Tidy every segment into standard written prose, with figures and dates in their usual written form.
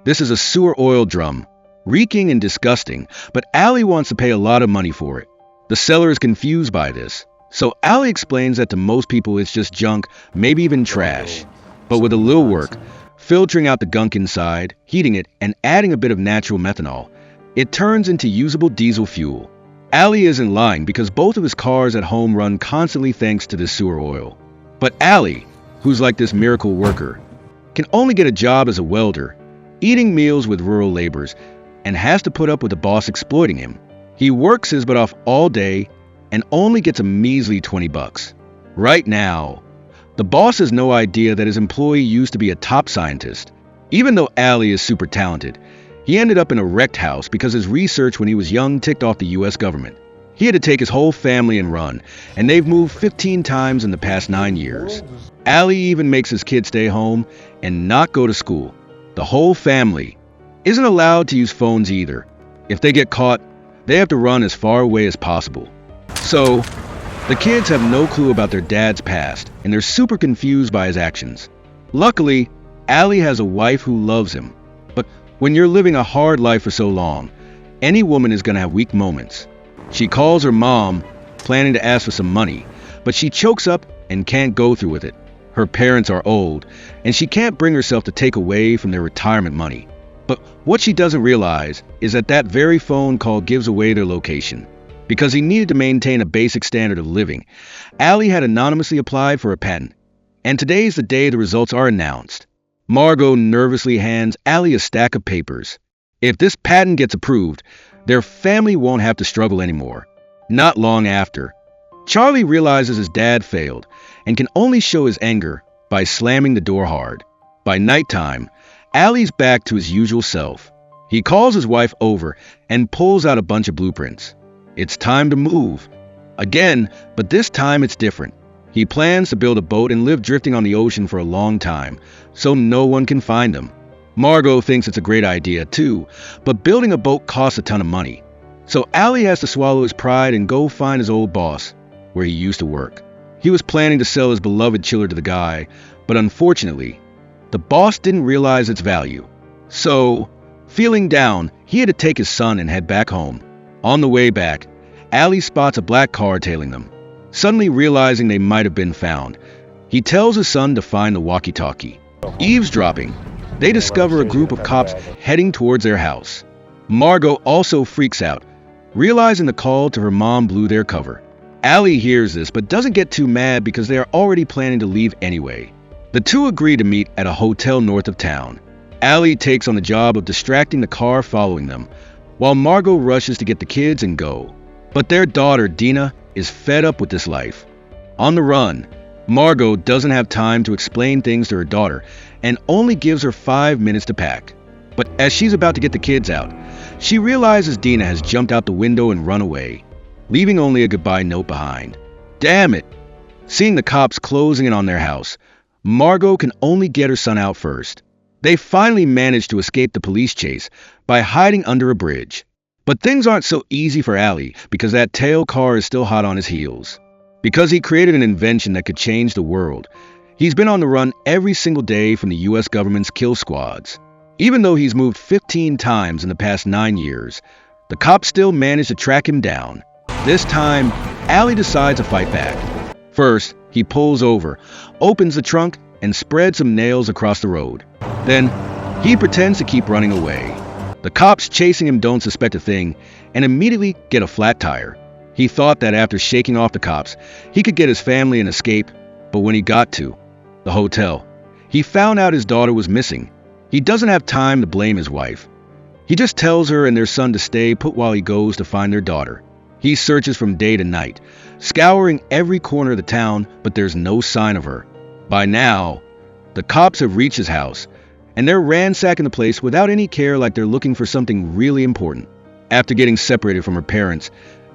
This is a sewer oil drum, reeking and disgusting, but Allie wants to pay a lot of money for it. The seller is confused by this, so Allie explains that to most people it's just junk, maybe even trash. But with a little work, filtering out the gunk inside, heating it, and adding a bit of natural methanol, it turns into usable diesel fuel. Allie isn't lying because both of his cars at home run constantly thanks to this sewer oil. But Allie, who's like this miracle worker, can only get a job as a welder, eating meals with rural laborers, and has to put up with the boss exploiting him. He works his butt off all day and only gets a measly 20 bucks. Right now, the boss has no idea that his employee used to be a top scientist. Even though Allie is super talented, he ended up in a wrecked house because his research when he was young ticked off the US government. He had to take his whole family and run, and they've moved 15 times in the past 9 years. Allie even makes his kids stay home and not go to school. The whole family isn't allowed to use phones either. If they get caught, they have to run as far away as possible. So, the kids have no clue about their dad's past, and they're super confused by his actions. Luckily, Allie has a wife who loves him. But when you're living a hard life for so long, any woman is going to have weak moments. She calls her mom, planning to ask for some money, but she chokes up and can't go through with it. Her parents are old, and she can't bring herself to take away from their retirement money. But what she doesn't realize is that that very phone call gives away their location. Because he needed to maintain a basic standard of living, Allie had anonymously applied for a patent. And today's the day the results are announced. Margot nervously hands Allie a stack of papers. If this patent gets approved, their family won't have to struggle anymore. Not long after, Charlie realizes his dad failed and can only show his anger by slamming the door hard. By nighttime, Allie's back to his usual self. He calls his wife over and pulls out a bunch of blueprints. It's time to move. Again, but this time it's different. He plans to build a boat and live drifting on the ocean for a long time, so no one can find them. Margot thinks it's a great idea too, but building a boat costs a ton of money. So Allie has to swallow his pride and go find his old boss, where he used to work. He was planning to sell his beloved chiller to the guy, but unfortunately, the boss didn't realize its value. So, feeling down, he had to take his son and head back home. On the way back, Allie spots a black car tailing them. Suddenly realizing they might have been found, he tells his son to find the walkie-talkie. Eavesdropping, they discover a group of cops heading towards their house. Margot also freaks out, realizing the call to her mom blew their cover. Allie hears this but doesn't get too mad because they are already planning to leave anyway. The two agree to meet at a hotel north of town. Allie takes on the job of distracting the car following them, while Margot rushes to get the kids and go. But their daughter, Dina, is fed up with this life. On the run, Margot doesn't have time to explain things to her daughter and only gives her 5 minutes to pack. But as she's about to get the kids out, she realizes Dina has jumped out the window and run away, leaving only a goodbye note behind. Damn it! Seeing the cops closing in on their house, Margot can only get her son out first. They finally manage to escape the police chase by hiding under a bridge. But things aren't so easy for Allie because that tail car is still hot on his heels. Because he created an invention that could change the world, he's been on the run every single day from the US government's kill squads. Even though he's moved 15 times in the past 9 years, the cops still manage to track him down. This time, Allie decides to fight back. First, he pulls over, opens the trunk, and spreads some nails across the road. Then, he pretends to keep running away. The cops chasing him don't suspect a thing and immediately get a flat tire. He thought that after shaking off the cops, he could get his family and escape, but when he got to the hotel, he found out his daughter was missing. He doesn't have time to blame his wife. He just tells her and their son to stay put while he goes to find their daughter. He searches from day to night, scouring every corner of the town, but there's no sign of her. By now, the cops have reached his house, and they're ransacking the place without any care, like they're looking for something really important. After getting separated from her parents,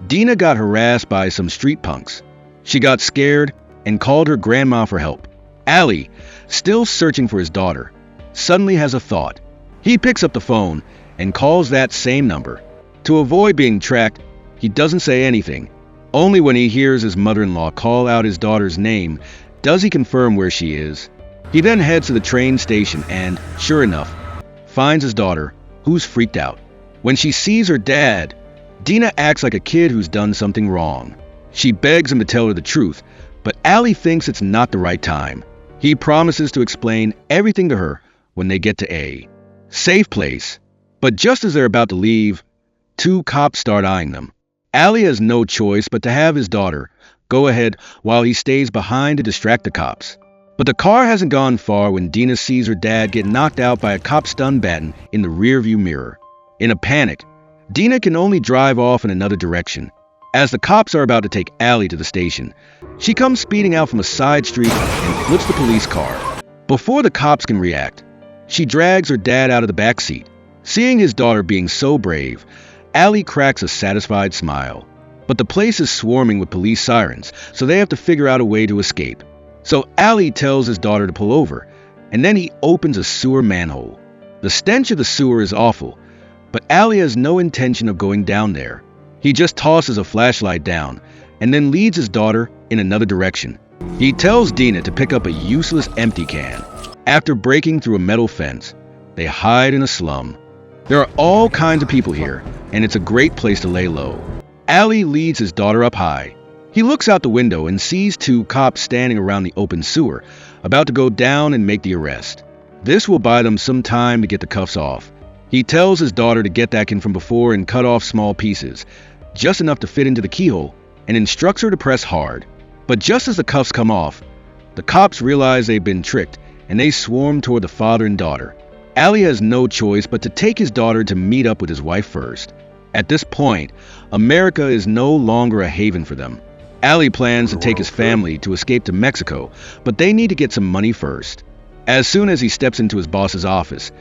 Dina got harassed by some street punks. She got scared and called her grandma for help. Allie, still searching for his daughter, suddenly has a thought. He picks up the phone and calls that same number. To avoid being tracked, he doesn't say anything. Only when he hears his mother-in-law call out his daughter's name does he confirm where she is. He then heads to the train station and, sure enough, finds his daughter, who's freaked out. When she sees her dad, Dina acts like a kid who's done something wrong. She begs him to tell her the truth, but Allie thinks it's not the right time. He promises to explain everything to her when they get to a safe place. But just as they're about to leave, two cops start eyeing them. Allie has no choice but to have his daughter go ahead while he stays behind to distract the cops. But the car hasn't gone far when Dina sees her dad get knocked out by a cop stun baton in the rearview mirror. In a panic, Dina can only drive off in another direction. As the cops are about to take Allie to the station, she comes speeding out from a side street and flips the police car. Before the cops can react, she drags her dad out of the back seat. Seeing his daughter being so brave, Allie cracks a satisfied smile. But the place is swarming with police sirens, so they have to figure out a way to escape. So Allie tells his daughter to pull over, and then he opens a sewer manhole. The stench of the sewer is awful, but Allie has no intention of going down there. He just tosses a flashlight down, and then leads his daughter in another direction. He tells Dina to pick up a useless empty can. After breaking through a metal fence, they hide in a slum. There are all kinds of people here, and it's a great place to lay low. Allie leads his daughter up high. He looks out the window and sees two cops standing around the open sewer, about to go down and make the arrest. This will buy them some time to get the cuffs off. He tells his daughter to get that can from before and cut off small pieces, just enough to fit into the keyhole, and instructs her to press hard. But just as the cuffs come off, the cops realize they've been tricked, and they swarm toward the father and daughter. Allie has no choice but to take his daughter to meet up with his wife first. At this point, America is no longer a haven for them. Allie plans to take his family to escape to Mexico, but they need to get some money first. As soon as he steps into his boss's office,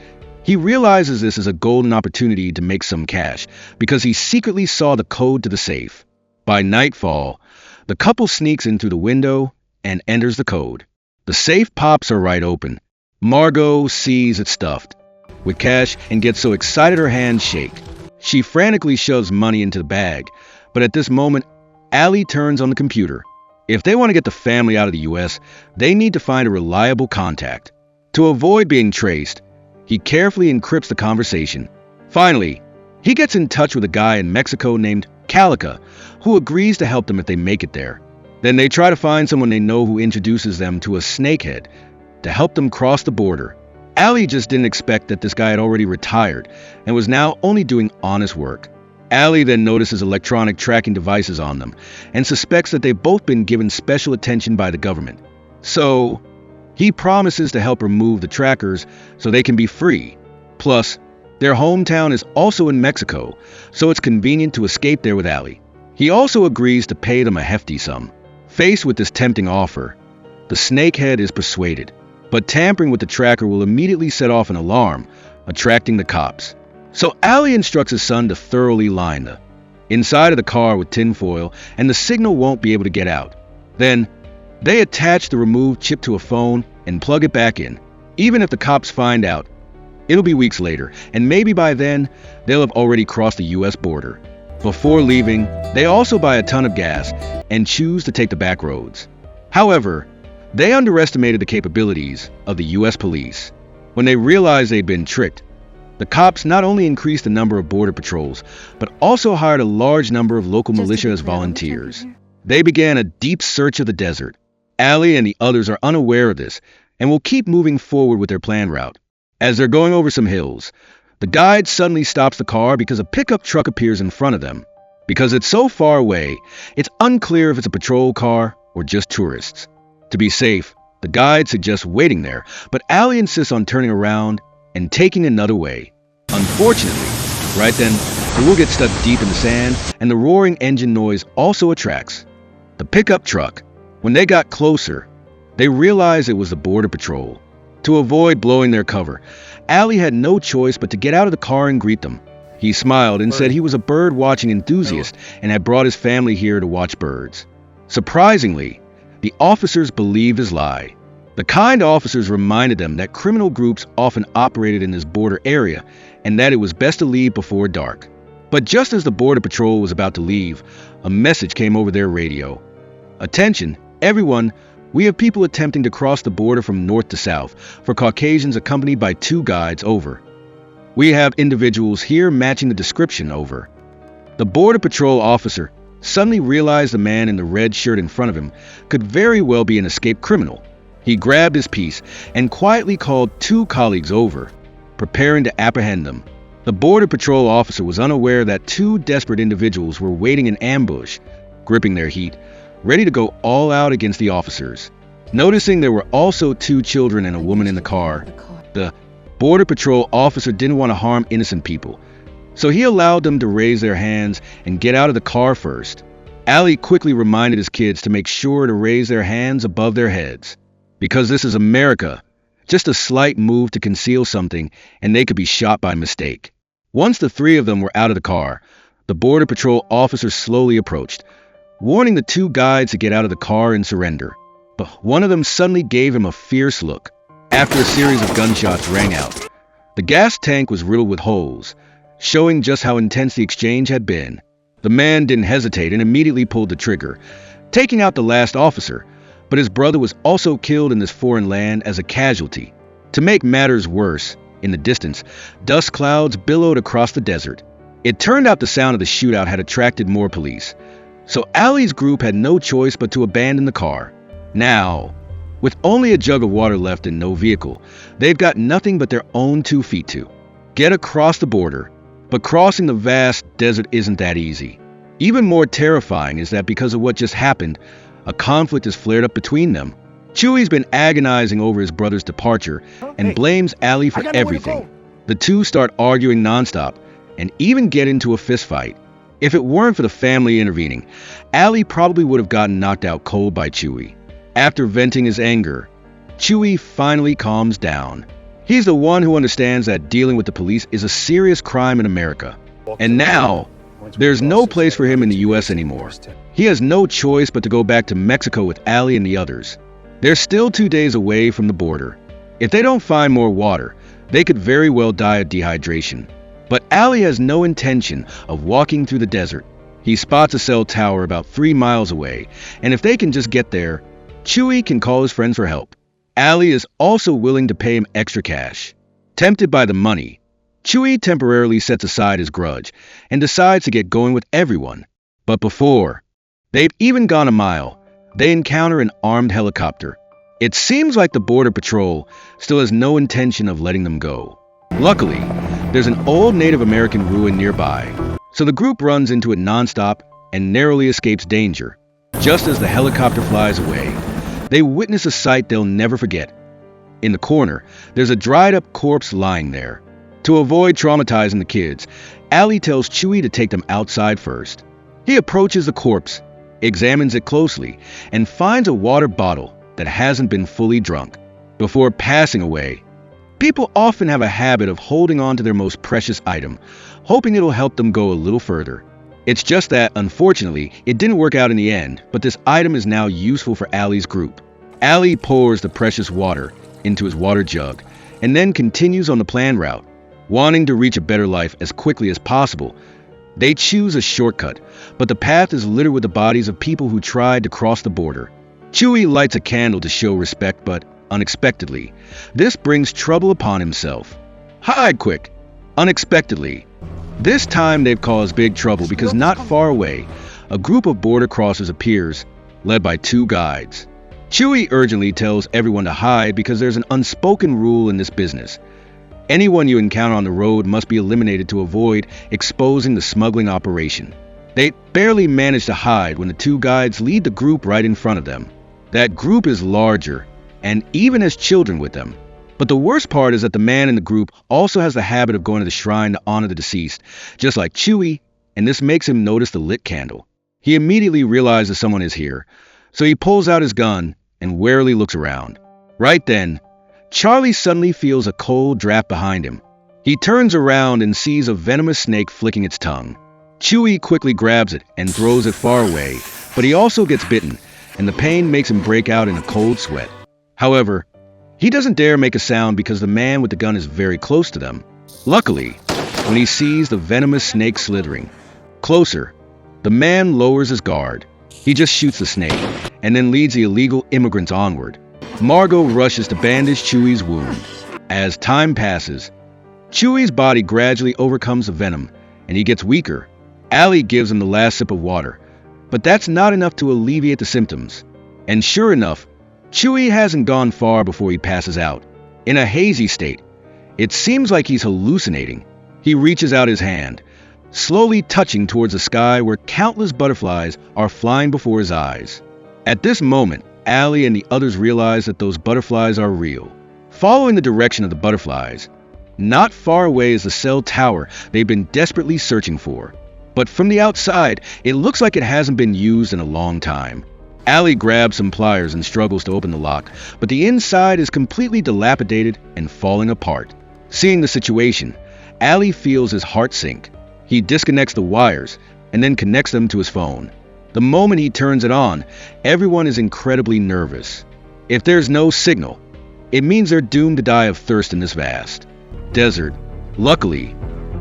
he realizes this is a golden opportunity to make some cash, because he secretly saw the code to the safe. By nightfall, the couple sneaks in through the window and enters the code. The safe pops are right open. Margot sees it stuffed with cash and gets so excited her hands shake. She frantically shoves money into the bag, but at this moment, Allie turns on the computer. If they want to get the family out of the US, they need to find a reliable contact. To avoid being traced, he carefully encrypts the conversation. Finally, he gets in touch with a guy in Mexico named Calica, who agrees to help them if they make it there. Then they try to find someone they know who introduces them to a snakehead to help them cross the border. Allie just didn't expect that this guy had already retired and was now only doing honest work. Allie then notices electronic tracking devices on them and suspects that they've both been given special attention by the government. So, he promises to help remove the trackers so they can be free. Plus, their hometown is also in Mexico, so it's convenient to escape there with Allie. He also agrees to pay them a hefty sum. Faced with this tempting offer, the snakehead is persuaded, but tampering with the tracker will immediately set off an alarm, attracting the cops. So Allie instructs his son to thoroughly line the inside of the car with tinfoil, and the signal won't be able to get out. Then, they attach the removed chip to a phone and plug it back in. Even if the cops find out, it'll be weeks later, and maybe by then, they'll have already crossed the US border. Before leaving, they also buy a ton of gas and choose to take the back roads. However, they underestimated the capabilities of the US police. When they realized they'd been tricked, the cops not only increased the number of border patrols, but also hired a large number of local militia as volunteers. They began a deep search of the desert. Allie and the others are unaware of this and will keep moving forward with their planned route. As they're going over some hills, the guide suddenly stops the car because a pickup truck appears in front of them. Because it's so far away, it's unclear if it's a patrol car or just tourists. To be safe, the guide suggests waiting there, but Allie insists on turning around and taking another way. Unfortunately, right then, the wheel gets stuck deep in the sand, and the roaring engine noise also attracts the pickup truck. When they got closer, they realized it was the Border Patrol. To avoid blowing their cover, Allie had no choice but to get out of the car and greet them. He smiled and said he was a bird-watching enthusiast and had brought his family here to watch birds. Surprisingly, the officers believed his lie. The kind officers reminded them that criminal groups often operated in this border area and that it was best to leave before dark. But just as the Border Patrol was about to leave, a message came over their radio. "Attention, everyone, we have people attempting to cross the border from north to south, for Caucasians accompanied by 2 guides, over." We have individuals here matching the description. Over. The Border Patrol officer suddenly realized the man in the red shirt in front of him could very well be an escaped criminal. He grabbed his piece and quietly called 2 colleagues over, preparing to apprehend them. The Border Patrol officer was unaware that 2 desperate individuals were waiting in ambush, gripping their heat, ready to go all out against the officers. Noticing there were also 2 children and a woman in the car, the Border Patrol officer didn't want to harm innocent people, so he allowed them to raise their hands and get out of the car first. Allie quickly reminded his kids to make sure to raise their hands above their heads, because this is America. Just a slight move to conceal something and they could be shot by mistake. Once the 3 of them were out of the car, the Border Patrol officer slowly approached, warning the 2 guides to get out of the car and surrender. But one of them suddenly gave him a fierce look. After a series of gunshots rang out, the gas tank was riddled with holes, showing just how intense the exchange had been. The man didn't hesitate and immediately pulled the trigger, taking out the last officer, but his brother was also killed in this foreign land as a casualty. To make matters worse, in the distance, dust clouds billowed across the desert. It turned out the sound of the shootout had attracted more police, so Allie's group had no choice but to abandon the car. Now, with only a jug of water left and no vehicle, they've got nothing but their own 2 feet to get across the border. But crossing the vast desert isn't that easy. Even more terrifying is that because of what just happened, a conflict has flared up between them. Chewie's been agonizing over his brother's departure and blames Allie for everything. The 2 start arguing nonstop and even get into a fistfight. If it weren't for the family intervening, Allie probably would have gotten knocked out cold by Chewie. After venting his anger, Chewie finally calms down. He's the one who understands that dealing with the police is a serious crime in America. And now, there's no place for him in the US anymore. He has no choice but to go back to Mexico with Allie and the others. They're still 2 days away from the border. If they don't find more water, they could very well die of dehydration. But Allie has no intention of walking through the desert. He spots a cell tower about 3 miles away, and if they can just get there, Chewie can call his friends for help. Allie is also willing to pay him extra cash. Tempted by the money, Chewie temporarily sets aside his grudge and decides to get going with everyone. But before they've even gone a mile, they encounter an armed helicopter. It seems like the Border Patrol still has no intention of letting them go. Luckily, there's an old Native American ruin nearby, so the group runs into it nonstop and narrowly escapes danger. Just as the helicopter flies away, they witness a sight they'll never forget. In the corner, there's a dried-up corpse lying there. To avoid traumatizing the kids, Allie tells Chewie to take them outside first. He approaches the corpse, examines it closely, and finds a water bottle that hasn't been fully drunk. Before passing away, people often have a habit of holding on to their most precious item, hoping it'll help them go a little further. It's just that, unfortunately, it didn't work out in the end, but this item is now useful for Allie's group. Allie pours the precious water into his water jug and then continues on the planned route. Wanting to reach a better life as quickly as possible, they choose a shortcut, but the path is littered with the bodies of people who tried to cross the border. Chewie lights a candle to show respect, but unexpectedly, this brings trouble upon himself. Hide quick! Unexpectedly. This time they've caused big trouble because not far away, a group of border crossers appears, led by 2 guides. Chewie urgently tells everyone to hide because there's an unspoken rule in this business. Anyone you encounter on the road must be eliminated to avoid exposing the smuggling operation. They barely manage to hide when the 2 guides lead the group right in front of them. That group is larger and even has children with them. But the worst part is that the man in the group also has the habit of going to the shrine to honor the deceased, just like Chewie, and this makes him notice the lit candle. He immediately realizes someone is here, so he pulls out his gun and warily looks around. Right then, Charlie suddenly feels a cold draft behind him. He turns around and sees a venomous snake flicking its tongue. Chewie quickly grabs it and throws it far away, but he also gets bitten, and the pain makes him break out in a cold sweat. However, he doesn't dare make a sound because the man with the gun is very close to them. Luckily, when he sees the venomous snake slithering closer, the man lowers his guard. He just shoots the snake and then leads the illegal immigrants onward. Margot rushes to bandage Chewie's wound. As time passes, Chewie's body gradually overcomes the venom, and he gets weaker. Allie gives him the last sip of water, but that's not enough to alleviate the symptoms. And sure enough, Chewie hasn't gone far before he passes out. In a hazy state, it seems like he's hallucinating. He reaches out his hand, slowly touching towards the sky where countless butterflies are flying before his eyes. At this moment, Allie and the others realize that those butterflies are real. Following the direction of the butterflies, not far away is the cell tower they've been desperately searching for. But from the outside, it looks like it hasn't been used in a long time. Allie grabs some pliers and struggles to open the lock, but the inside is completely dilapidated and falling apart. Seeing the situation, Allie feels his heart sink. He disconnects the wires and then connects them to his phone. The moment he turns it on, everyone is incredibly nervous. If there's no signal, it means they're doomed to die of thirst in this vast desert. Luckily,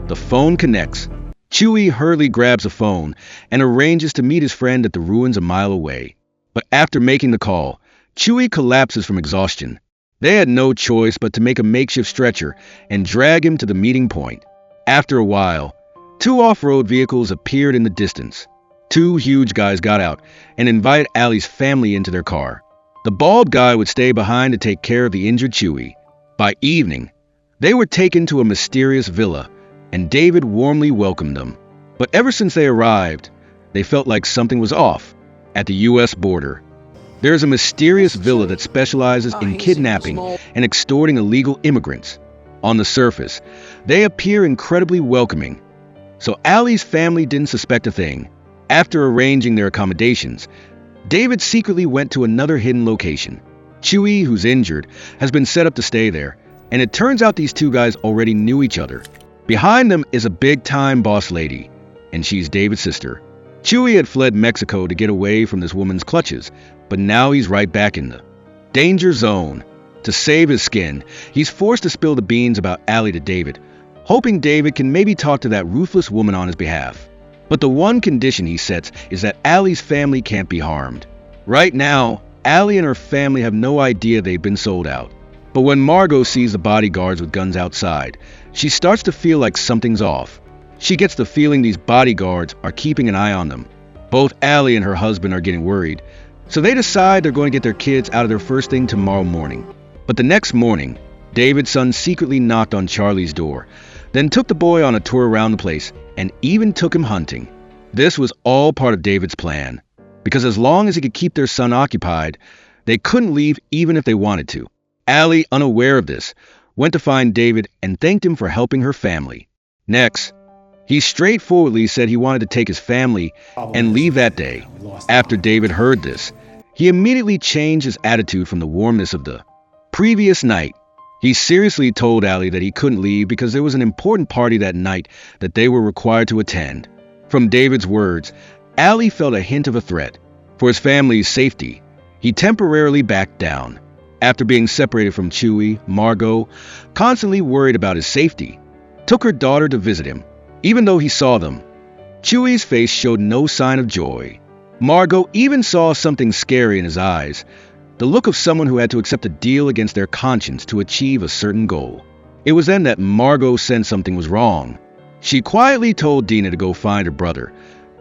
the phone connects. Chewie hurriedly grabs the phone and arranges to meet his friend at the ruins a mile away. But after making the call, Chewie collapses from exhaustion. They had no choice but to make a makeshift stretcher and drag him to the meeting point. After a while, two off-road vehicles appeared in the distance. Two huge guys got out and invited Allie's family into their car. The bald guy would stay behind to take care of the injured Chewie. By evening, they were taken to a mysterious villa, and David warmly welcomed them. But ever since they arrived, they felt like something was off. At the U.S. border, there's a mysterious villa that specializes in kidnapping and extorting illegal immigrants. On the surface, they appear incredibly welcoming, so Allie's family didn't suspect a thing. After arranging their accommodations, David secretly went to another hidden location. Chewie, who's injured, has been set up to stay there, and it turns out these two guys already knew each other. Behind them is a big-time boss lady, and she's David's sister. Chewie had fled Mexico to get away from this woman's clutches, but now he's right back in the danger zone. To save his skin, he's forced to spill the beans about Allie to David, hoping David can maybe talk to that ruthless woman on his behalf. But the one condition he sets is that Allie's family can't be harmed. Right now, Allie and her family have no idea they've been sold out. But when Margot sees the bodyguards with guns outside, she starts to feel like something's off. She gets the feeling these bodyguards are keeping an eye on them. Both Allie and her husband are getting worried, so they decide they're going to get their kids out of there first thing tomorrow morning. But the next morning, David's son secretly knocked on Charlie's door, then took the boy on a tour around the place and even took him hunting. This was all part of David's plan, because as long as he could keep their son occupied, they couldn't leave even if they wanted to. Allie, unaware of this, went to find David and thanked him for helping her family. Next, he straightforwardly said he wanted to take his family and leave that day. After David heard this, he immediately changed his attitude from the warmness of the previous night. He seriously told Allie that he couldn't leave because there was an important party that night that they were required to attend. From David's words, Allie felt a hint of a threat. For his family's safety, he temporarily backed down. After being separated from Chewie, Margot, constantly worried about his safety, took her daughter to visit him. Even though he saw them, Chewie's face showed no sign of joy. Margot even saw something scary in his eyes, the look of someone who had to accept a deal against their conscience to achieve a certain goal. It was then that Margot sensed something was wrong. She quietly told Dina to go find her brother,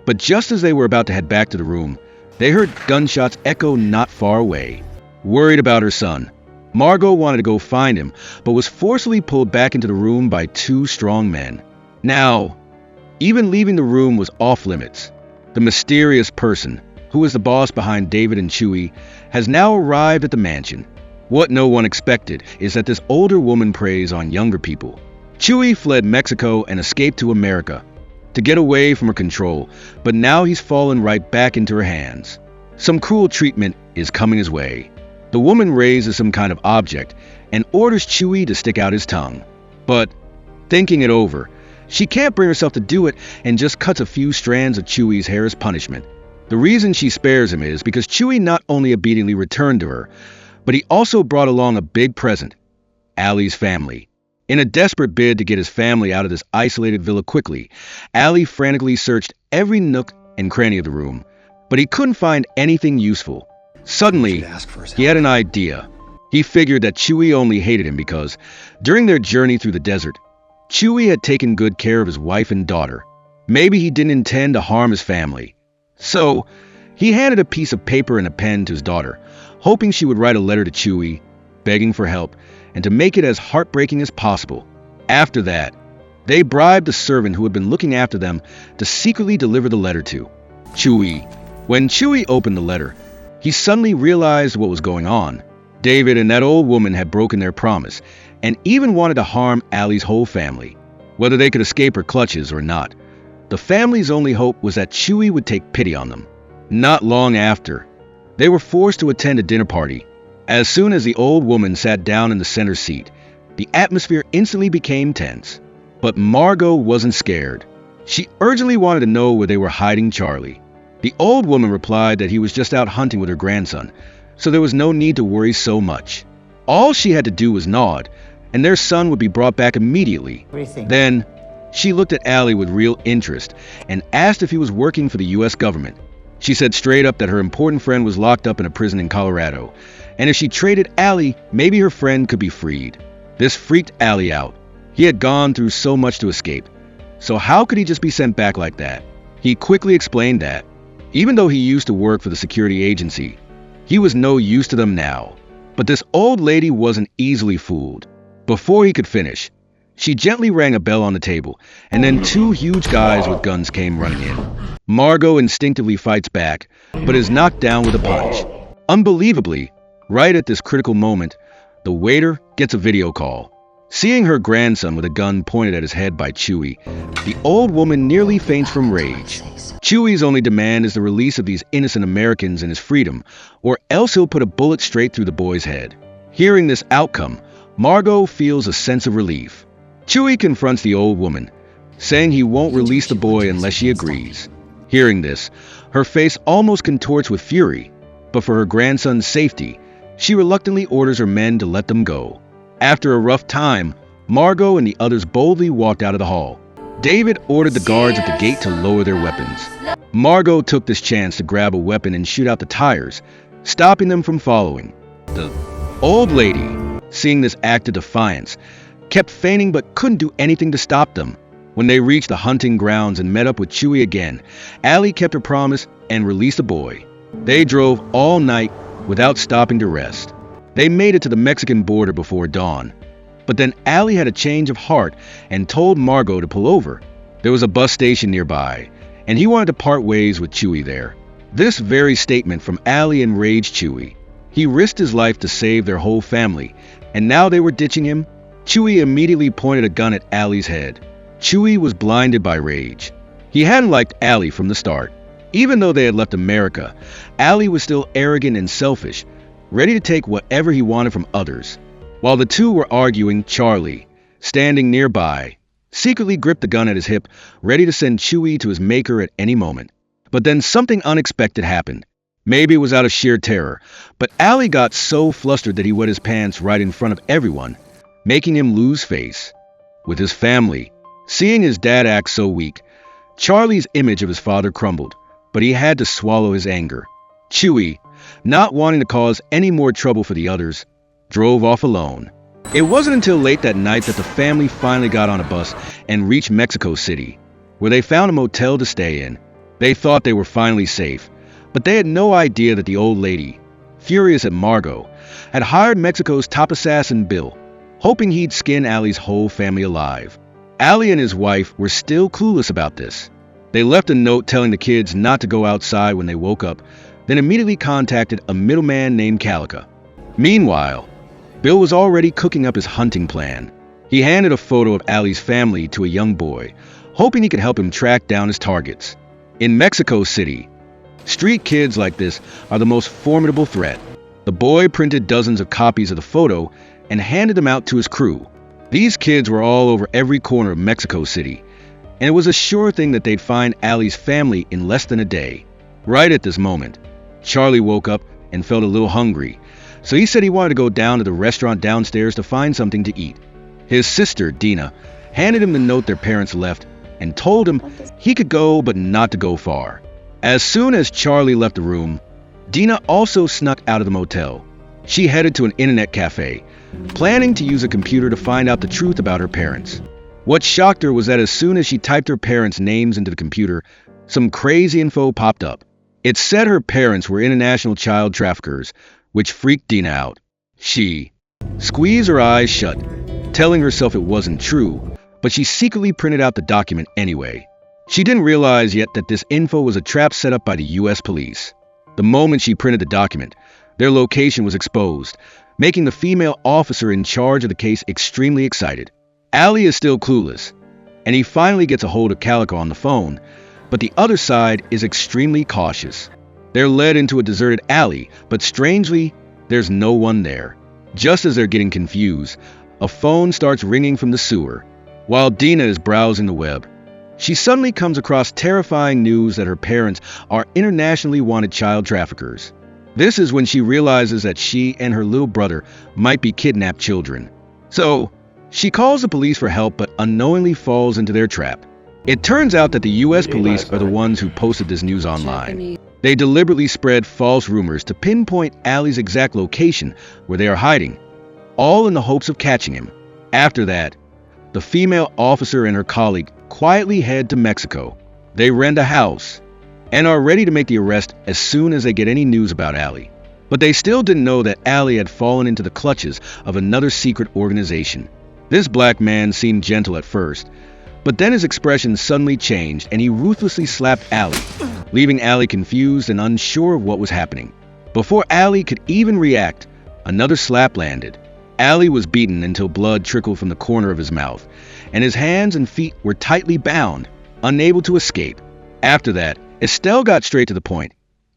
but just as they were about to head back to the room, they heard gunshots echo not far away. Worried about her son, Margot wanted to go find him, but was forcibly pulled back into the room by two strong men. Now, even leaving the room was off limits. The mysterious person, who is the boss behind David and Chewie, has now arrived at the mansion. What no one expected is that this older woman preys on younger people. Chewie fled Mexico and escaped to America to get away from her control, but now he's fallen right back into her hands. Some cruel treatment is coming his way. The woman raises some kind of object and orders Chewie to stick out his tongue. But, thinking it over, she can't bring herself to do it and just cuts a few strands of Chewie's hair as punishment. The reason she spares him is because Chewie not only obediently returned to her, but he also brought along a big present, Allie's family. In a desperate bid to get his family out of this isolated villa quickly, Allie frantically searched every nook and cranny of the room, but he couldn't find anything useful. Suddenly, he had an idea. He figured that Chewie only hated him because, during their journey through the desert, Chewie had taken good care of his wife and daughter. Maybe he didn't intend to harm his family. So, he handed a piece of paper and a pen to his daughter, hoping she would write a letter to Chewie, begging for help, and to make it as heartbreaking as possible. After that, they bribed the servant who had been looking after them to secretly deliver the letter to Chewie. When Chewie opened the letter, he suddenly realized what was going on. David and that old woman had broken their promise, and even wanted to harm Allie's whole family. Whether they could escape her clutches or not, the family's only hope was that Chewie would take pity on them. Not long after, they were forced to attend a dinner party. As soon as the old woman sat down in the center seat, the atmosphere instantly became tense. But Margot wasn't scared. She urgently wanted to know where they were hiding Charlie. The old woman replied that he was just out hunting with her grandson, so there was no need to worry so much. All she had to do was nod, and their son would be brought back immediately. Then, she looked at Allie with real interest and asked if he was working for the U.S. government. She said straight up that her important friend was locked up in a prison in Colorado, and if she traded Allie, maybe her friend could be freed. This freaked Allie out. He had gone through so much to escape, so how could he just be sent back like that? He quickly explained that, even though he used to work for the security agency, he was no use to them now. But this old lady wasn't easily fooled. Before he could finish, she gently rang a bell on the table, and then two huge guys with guns came running in. Margot instinctively fights back, but is knocked down with a punch. Unbelievably, right at this critical moment, the waiter gets a video call. Seeing her grandson with a gun pointed at his head by Chewie, the old woman nearly faints from rage. Chewie's only demand is the release of these innocent Americans and his freedom, or else he'll put a bullet straight through the boy's head. Hearing this outcome, Margot feels a sense of relief. Chewie confronts the old woman, saying he won't release the boy unless she agrees. Hearing this, her face almost contorts with fury, but for her grandson's safety, she reluctantly orders her men to let them go. After a rough time, Margot and the others boldly walked out of the hall. David ordered the guards at the gate to lower their weapons. Margot took this chance to grab a weapon and shoot out the tires, stopping them from following. The old lady, seeing this act of defiance, kept feigning but couldn't do anything to stop them. When they reached the hunting grounds and met up with Chewie again, Allie kept her promise and released the boy. They drove all night without stopping to rest. They made it to the Mexican border before dawn. But then Allie had a change of heart and told Margot to pull over. There was a bus station nearby, and he wanted to part ways with Chewie there. This very statement from Allie enraged Chewie. He risked his life to save their whole family, and now they were ditching him? Chewie immediately pointed a gun at Allie's head. Chewie was blinded by rage. He hadn't liked Allie from the start. Even though they had left America, Allie was still arrogant and selfish, ready to take whatever he wanted from others. While the two were arguing, Charlie, standing nearby, secretly gripped the gun at his hip, ready to send Chewie to his maker at any moment. But then something unexpected happened. Maybe it was out of sheer terror, but Allie got so flustered that he wet his pants right in front of everyone, making him lose face. With his family, seeing his dad act so weak, Charlie's image of his father crumbled, but he had to swallow his anger. Chewie, not wanting to cause any more trouble for the others, drove off alone. It wasn't until late that night that the family finally got on a bus and reached Mexico City, where they found a motel to stay in. They thought they were finally safe, but they had no idea that the old lady, furious at Margot, had hired Mexico's top assassin Bill, hoping he'd skin Allie's whole family alive. Allie and his wife were still clueless about this. They left a note telling the kids not to go outside when they woke up, then immediately contacted a middleman named Calica. Meanwhile, Bill was already cooking up his hunting plan. He handed a photo of Allie's family to a young boy, hoping he could help him track down his targets. In Mexico City, street kids like this are the most formidable threat. The boy printed dozens of copies of the photo and handed them out to his crew. These kids were all over every corner of Mexico City, and it was a sure thing that they'd find Allie's family in less than a day. Right at this moment, Charlie woke up and felt a little hungry, so he said he wanted to go down to the restaurant downstairs to find something to eat. His sister, Dina, handed him the note their parents left and told him he could go but not to go far. As soon as Charlie left the room, Dina also snuck out of the motel. She headed to an internet cafe, planning to use a computer to find out the truth about her parents. What shocked her was that as soon as she typed her parents' names into the computer, some crazy info popped up. It said her parents were international child traffickers, which freaked Dina out. She squeezed her eyes shut, telling herself it wasn't true, but she secretly printed out the document anyway. She didn't realize yet that this info was a trap set up by the US police. The moment she printed the document, their location was exposed, making the female officer in charge of the case extremely excited. Allie is still clueless, and he finally gets a hold of Calico on the phone, but the other side is extremely cautious. They're led into a deserted alley, but strangely, there's no one there. Just as they're getting confused, a phone starts ringing from the sewer. While Dina is browsing the web, she suddenly comes across terrifying news that her parents are internationally wanted child traffickers. This is when she realizes that she and her little brother might be kidnapped children. So, she calls the police for help but unknowingly falls into their trap. It turns out that the US police are the ones who posted this news online. They deliberately spread false rumors to pinpoint Allie's exact location where they are hiding, all in the hopes of catching him. After that, the female officer and her colleague quietly head to Mexico. They rent a house and are ready to make the arrest as soon as they get any news about Allie. But they still didn't know that Allie had fallen into the clutches of another secret organization. This black man seemed gentle at first, but then his expression suddenly changed and he ruthlessly slapped Allie, leaving Allie confused and unsure of what was happening. Before Allie could even react, another slap landed. Allie was beaten until blood trickled from the corner of his mouth, and his hands and feet were tightly bound, unable to escape. After that, Estelle got straight to the point,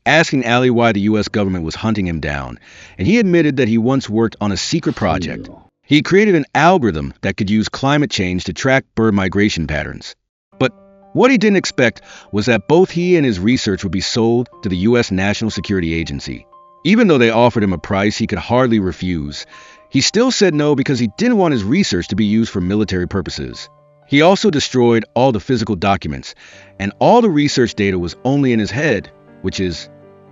asking Allie why the US government was hunting him down, and he admitted that he once worked on a secret project. He created an algorithm that could use climate change to track bird migration patterns. But what he didn't expect was that both he and his research would be sold to the US National Security Agency. Even though they offered him a price he could hardly refuse, he still said no because he didn't want his research to be used for military purposes. He also destroyed all the physical documents, and all the research data was only in his head, which is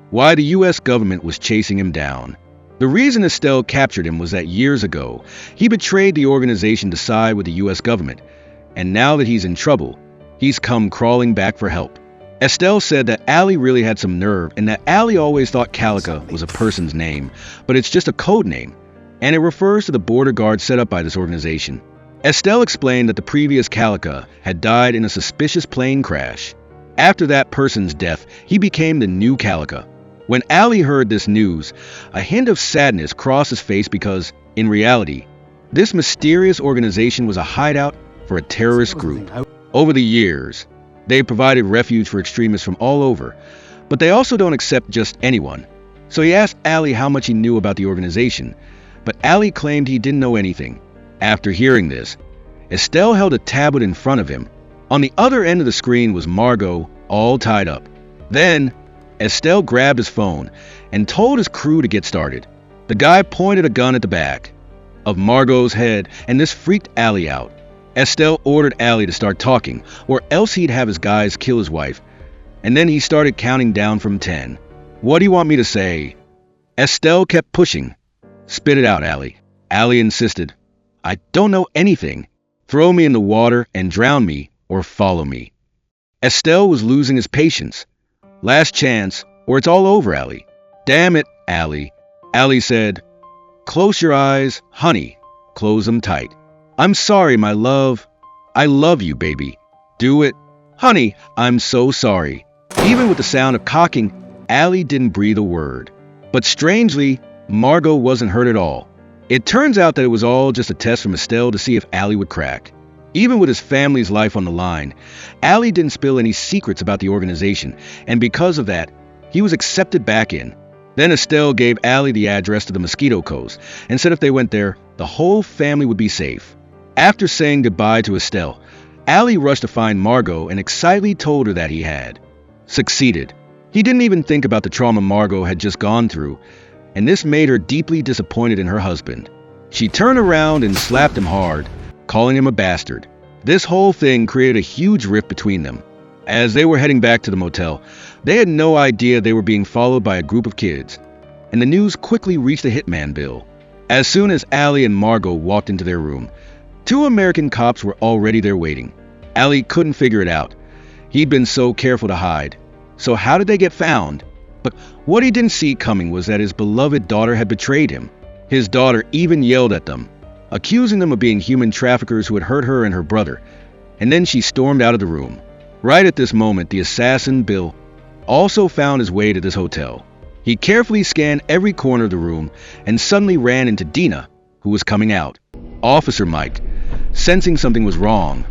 why the US government was chasing him down. The reason Estelle captured him was that years ago, he betrayed the organization to side with the US government, and now that he's in trouble, he's come crawling back for help. Estelle said that Allie really had some nerve and that Allie always thought Calico was a person's name, but it's just a code name, and it refers to the border guard set up by this organization. Estelle explained that the previous Calico had died in a suspicious plane crash. After that person's death, he became the new Calico. When Allie heard this news, a hint of sadness crossed his face because, in reality, this mysterious organization was a hideout for a terrorist group. Over the years, they provided refuge for extremists from all over, but they also don't accept just anyone. So he asked Allie how much he knew about the organization, but Allie claimed he didn't know anything. After hearing this, Estelle held a tablet in front of him. On the other end of the screen was Margot, all tied up. Then, Estelle grabbed his phone and told his crew to get started. The guy pointed a gun at the back of Margot's head, and this freaked Allie out. Estelle ordered Allie to start talking, or else he'd have his guys kill his wife. And then he started counting down from 10. "What do you want me to say?" Estelle kept pushing. "Spit it out, Allie." Allie insisted. "I don't know anything. Throw me in the water and drown me, or follow me." Estelle was losing his patience. "Last chance, or it's all over, Allie." "Damn it, Allie." Allie said, "Close your eyes, honey. Close them tight. I'm sorry, my love. I love you, baby. Do it. Honey, I'm so sorry." Even with the sound of cocking, Allie didn't breathe a word. But strangely, Margot wasn't hurt at all. It turns out that it was all just a test from Estelle to see if Allie would crack. Even with his family's life on the line, Allie didn't spill any secrets about the organization, and because of that, he was accepted back in. Then Estelle gave Allie the address to the Mosquito Coast and said if they went there, the whole family would be safe. After saying goodbye to Estelle, Allie rushed to find Margot and excitedly told her that he had succeeded. He didn't even think about the trauma Margot had just gone through, and this made her deeply disappointed in her husband. She turned around and slapped him hard, calling him a bastard. This whole thing created a huge rift between them. As they were heading back to the motel, they had no idea they were being followed by a group of kids, and the news quickly reached the hitman bill. As soon as Allie and Margot walked into their room, Two American cops were already there waiting. Allie couldn't figure it out. He'd been so careful to hide. So how did they get found? But what he didn't see coming was that his beloved daughter had betrayed him. His daughter even yelled at them, accusing them of being human traffickers who had hurt her and her brother. And then she stormed out of the room. Right at this moment, the assassin, Bill, also found his way to this hotel. He carefully scanned every corner of the room and suddenly ran into Dina, who was coming out. Officer Mike, sensing something was wrong,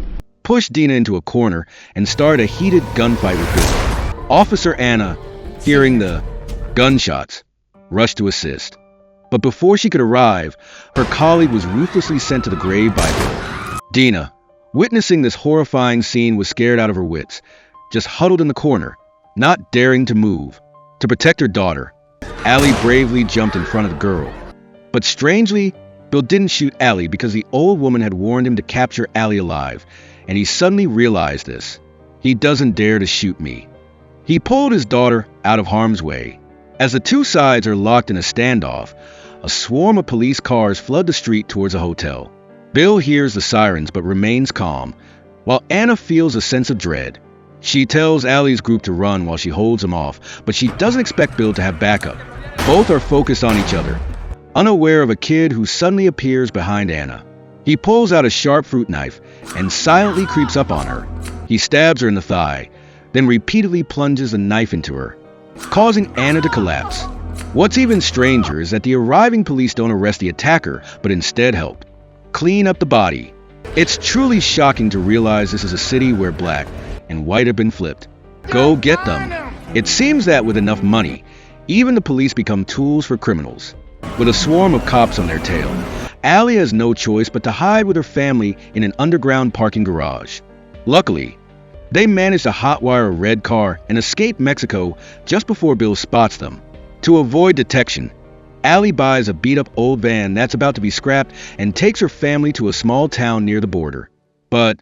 pushed Dina into a corner and started a heated gunfight with Bill. Officer Anna, hearing the gunshots, rushed to assist. But before she could arrive, her colleague was ruthlessly sent to the grave by Bill. Dina, witnessing this horrifying scene, was scared out of her wits, just huddled in the corner, not daring to move. To protect her daughter, Allie bravely jumped in front of the girl. But strangely, Bill didn't shoot Allie because the old woman had warned him to capture Allie alive, and he suddenly realized this. He doesn't dare to shoot me. He pulled his daughter out of harm's way. As the two sides are locked in a standoff, a swarm of police cars flood the street towards a hotel. Bill hears the sirens but remains calm, while Anna feels a sense of dread. She tells Allie's group to run while she holds them off, but she doesn't expect Bill to have backup. Both are focused on each other, unaware of a kid who suddenly appears behind Anna. He pulls out a sharp fruit knife and silently creeps up on her. He stabs her in the thigh, then repeatedly plunges the knife into her, causing Anna to collapse. What's even stranger is that the arriving police don't arrest the attacker, but instead help clean up the body. It's truly shocking to realize this is a city where black and white have been flipped. Go get them. It seems that with enough money, even the police become tools for criminals. With a swarm of cops on their tail, Allie has no choice but to hide with her family in an underground parking garage. Luckily, they manage to hotwire a red car and escape Mexico just before Bill spots them. To avoid detection, Allie buys a beat-up old van that's about to be scrapped and takes her family to a small town near the border. But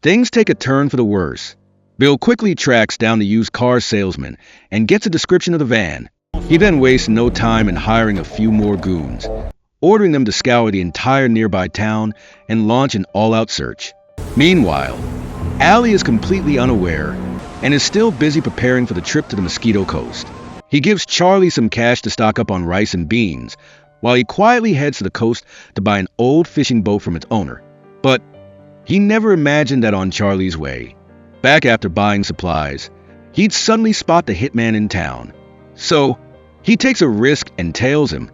things take a turn for the worse. Bill quickly tracks down the used car salesman and gets a description of the van. He then wastes no time in hiring a few more goons, ordering them to scour the entire nearby town and launch an all-out search. Meanwhile, Allie is completely unaware and is still busy preparing for the trip to the Mosquito Coast. He gives Charlie some cash to stock up on rice and beans, while he quietly heads to the coast to buy an old fishing boat from its owner. But he never imagined that on Charlie's way, back after buying supplies, he'd suddenly spot the hitman in town. So he takes a risk and tails him,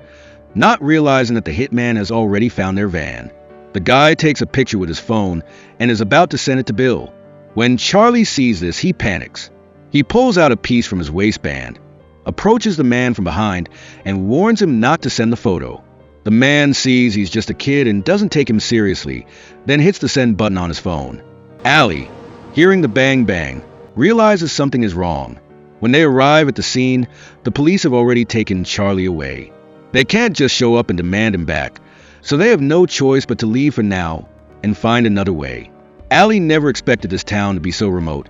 not realizing that the hitman has already found their van. The guy takes a picture with his phone and is about to send it to Bill. When Charlie sees this, he panics. He pulls out a piece from his waistband, approaches the man from behind, and warns him not to send the photo. The man sees he's just a kid and doesn't take him seriously, then hits the send button on his phone. Allie, hearing the bang bang, realizes something is wrong. When they arrive at the scene, the police have already taken Charlie away. They can't just show up and demand him back, so they have no choice but to leave for now and find another way. Allie never expected this town to be so remote,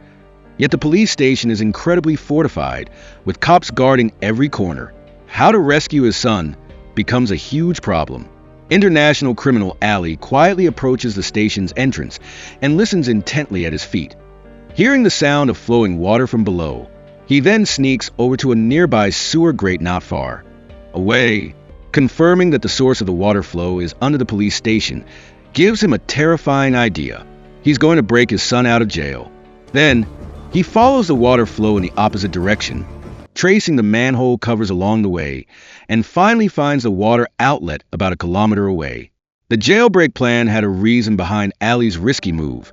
yet the police station is incredibly fortified, with cops guarding every corner. How to rescue his son becomes a huge problem. International criminal Allie quietly approaches the station's entrance and listens intently at his feet. Hearing the sound of flowing water from below, he then sneaks over to a nearby sewer grate not far away. Confirming that the source of the water flow is under the police station gives him a terrifying idea. He's going to break his son out of jail. Then, he follows the water flow in the opposite direction, tracing the manhole covers along the way, and finally finds the water outlet about a kilometer away. The jailbreak plan had a reason behind Allie's risky move.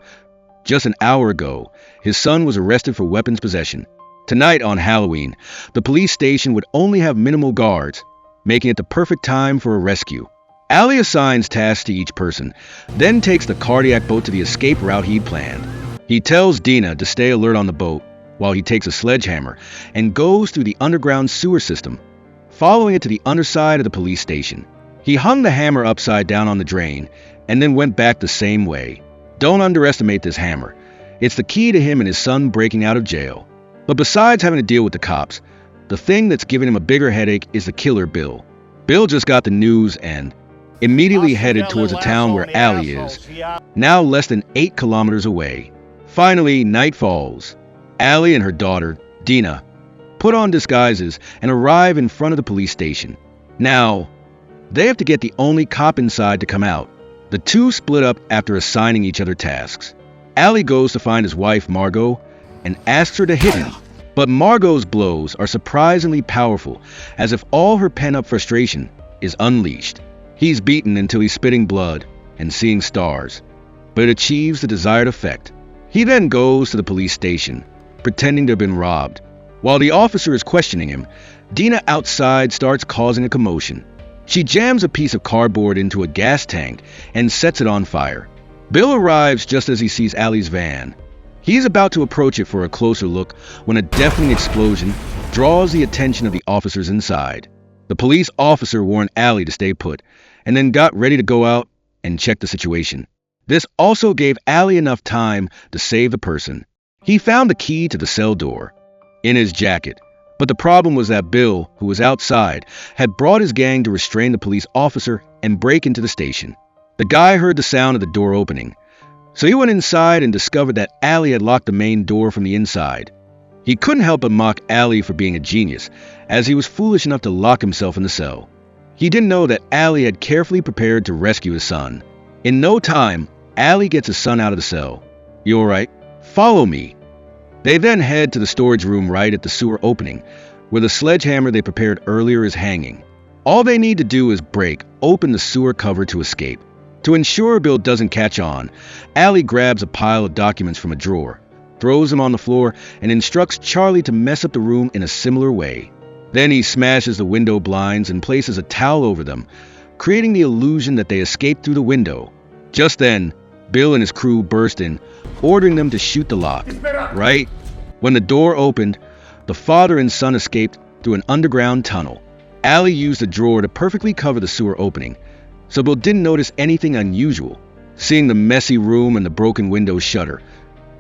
Just an hour ago, his son was arrested for weapons possession. Tonight on Halloween, the police station would only have minimal guards, making it the perfect time for a rescue. Allie assigns tasks to each person, then takes the cardiac boat to the escape route he'd planned. He tells Dina to stay alert on the boat while he takes a sledgehammer and goes through the underground sewer system, following it to the underside of the police station. He hung the hammer upside down on the drain and then went back the same way. Don't underestimate this hammer. It's the key to him and his son breaking out of jail. But besides having to deal with the cops, the thing that's giving him a bigger headache is the killer Bill. Bill just got the news and immediately headed towards the town where Allie is, now less than 8 kilometers away. Finally, night falls. Allie and her daughter, Dina, put on disguises and arrive in front of the police station. Now, they have to get the only cop inside to come out. The two split up after assigning each other tasks. Allie goes to find his wife, Margot, and asks her to hit him. But Margot's blows are surprisingly powerful, as if all her pent-up frustration is unleashed. He's beaten until he's spitting blood and seeing stars, but it achieves the desired effect. He then goes to the police station, pretending to have been robbed. While the officer is questioning him, Dina outside starts causing a commotion. She jams a piece of cardboard into a gas tank and sets it on fire. Bill arrives just as he sees Allie's van. He's about to approach it for a closer look when a deafening explosion draws the attention of the officers inside. The police officer warned Allie to stay put, and then got ready to go out and check the situation. This also gave Allie enough time to save the person. He found the key to the cell door in his jacket, but the problem was that Bill, who was outside, had brought his gang to restrain the police officer and break into the station. The guy heard the sound of the door opening, so he went inside and discovered that Allie had locked the main door from the inside. He couldn't help but mock Allie for being a genius, as he was foolish enough to lock himself in the cell. He didn't know that Allie had carefully prepared to rescue his son. In no time, Allie gets his son out of the cell. "You all right? Follow me." They then head to the storage room right at the sewer opening, where the sledgehammer they prepared earlier is hanging. All they need to do is break open the sewer cover to escape. To ensure Bill doesn't catch on, Allie grabs a pile of documents from a drawer, throws them on the floor, and instructs Charlie to mess up the room in a similar way. Then he smashes the window blinds and places a towel over them, creating the illusion that they escaped through the window. Just then, Bill and his crew burst in, ordering them to shoot the lock. Right when the door opened, the father and son escaped through an underground tunnel. Allie used the drawer to perfectly cover the sewer opening, so Bill didn't notice anything unusual. Seeing the messy room and the broken window shutter,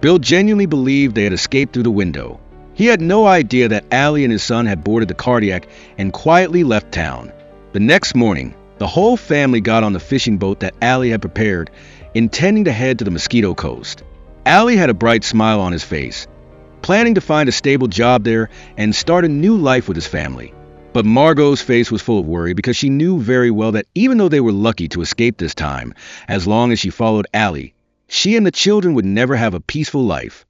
Bill genuinely believed they had escaped through the window. He had no idea that Allie and his son had boarded the Cardiac and quietly left town. The next morning, the whole family got on the fishing boat that Allie had prepared, intending to head to the Mosquito Coast. Allie had a bright smile on his face, planning to find a stable job there and start a new life with his family. But Margot's face was full of worry because she knew very well that even though they were lucky to escape this time, as long as she followed Allie, she and the children would never have a peaceful life.